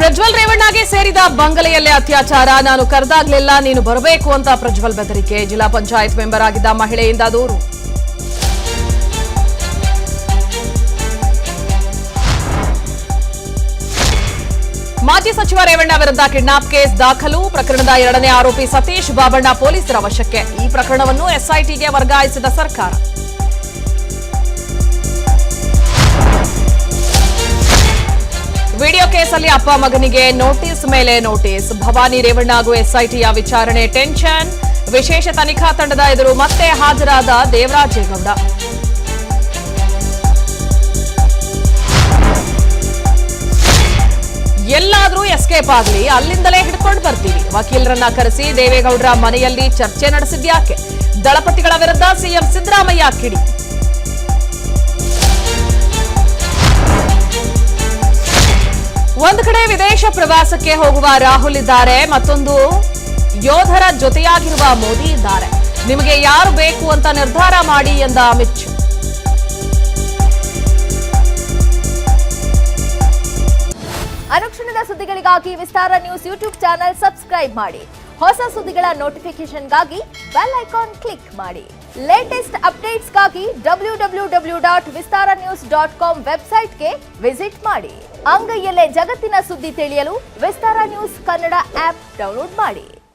ಪ್ರಜ್ವಲ್ ರೇವಣ್ಣಗೆ ಸೇರಿದ ಬಂಗಲೆಯಲ್ಲೇ ಅತ್ಯಾಚಾರ. ನಾನು ಕರೆದಾಗ್ಲೆಲ್ಲ ನೀನು ಬರಬೇಕು ಅಂತ ಪ್ರಜ್ವಲ್ ಬೆದರಿಕೆ. ಜಿಲ್ಲಾ ಪಂಚಾಯತ್ ಮೆಂಬರ್ ಆಗಿದ್ದ ಮಹಿಳೆಯಿಂದ ದೂರು. ಮಾಜಿ ಸಚಿವ ರೇವಣ್ಣ ವಿರುದ್ಧ ಕಿಡ್ನಾಪ್ ಕೇಸ್ ದಾಖಲು. ಪ್ರಕರಣದ 2ನೇ ಆರೋಪಿ ಸತೀಶ್ ಬಾಬಣ್ಣ ಪೊಲೀಸರ ವಶಕ್ಕೆ. ಈ ಪ್ರಕರಣವನ್ನು ಎಸ್ಐಟಿಗೆ ವರ್ಗಾಯಿಸಿದ ಸರ್ಕಾರ. ವಿಡಿಯೋ ಕೇಸಲ್ಲಿ ಅಪ್ಪ ಮಗನಿಗೆ ನೋಟಿಸ್ ಮೇಲೆ ನೋಟಿಸ್. ಭವಾನಿ ರೇವಣ್ಣ ಹಾಗೂ ಎಸ್ಐಟಿಯ ವಿಚಾರಣೆ ಟೆನ್ಷನ್. ವಿಶೇಷ ತನಿಖಾ ತಂಡದ ಎದುರು ಮತ್ತೆ ಹಾಜರಾದ ದೇವರಾಜೇಗೌಡ. ಎಲ್ಲಾದ್ರೂ ಎಸ್ಕೇಪ್ ಆಗಲಿ, ಅಲ್ಲಿಂದಲೇ ಹಿಡ್ಕೊಂಡು ಬರ್ತೀವಿ. ವಕೀಲರನ್ನ ಕರೆಸಿ ದೇವೇಗೌಡರ ಮನೆಯಲ್ಲಿ ಚರ್ಚೆ ನಡೆಸಿದ್ಯಾಕೆ? ದಳಪತಿಗಳ ವಿರುದ್ಧ ಸಿಎಂ ಸಿದ್ದರಾಮಯ್ಯ ಕಿಡಿ. ಒಂದು ಕಡೆ ವಿದೇಶ ಪ್ರವಾಸಕ್ಕೆ ಹೋಗುವ ರಾಹುಲ್ ಇದ್ದಾರೆ, ಮತ್ತೊಂದು ಯೋಧರ ಜೊತೆಯಾಗಿರುವ ಮೋದಿ ಇದ್ದಾರೆ. ನಿಮಗೆ ಯಾರು ಬೇಕು ಅಂತ ನಿರ್ಧಾರ ಮಾಡಿ ಎಂದ ಅಮಿತ್ ಶಾ. ಅನುಕ್ಷಣದ ಸುದ್ದಿಗಳಿಗಾಗಿ ವಿಸ್ತಾರ ನ್ಯೂಸ್ ಯೂಟ್ಯೂಬ್ ಚಾನೆಲ್ ಸಬ್ಸ್ಕ್ರೈಬ್ ಮಾಡಿ. ಹೊಸ ಸುದ್ದಿಗಳ ನೋಟಿಫಿಕೇಶನ್ಗಾಗಿ ಬೆಲ್ ಐಕಾನ್ ಕ್ಲಿಕ್ ಮಾಡಿ. ಲೇಟೆಸ್ಟ್ ಅಪ್ಡೇಟ್ಸ್ಗಾಗಿ www.vistaranews.com ವೆಬ್ಸೈಟ್ಗೆ ವಿಸಿಟ್ ಮಾಡಿ. ಅಂಗೈಯಲ್ಲೇ ಜಗತ್ತಿನ ಸುದ್ದಿ ತಿಳಿಯಲು ವಿಸ್ತಾರ ನ್ಯೂಸ್ ಕನ್ನಡ ಆಪ್ ಡೌನ್ಲೋಡ್ ಮಾಡಿ.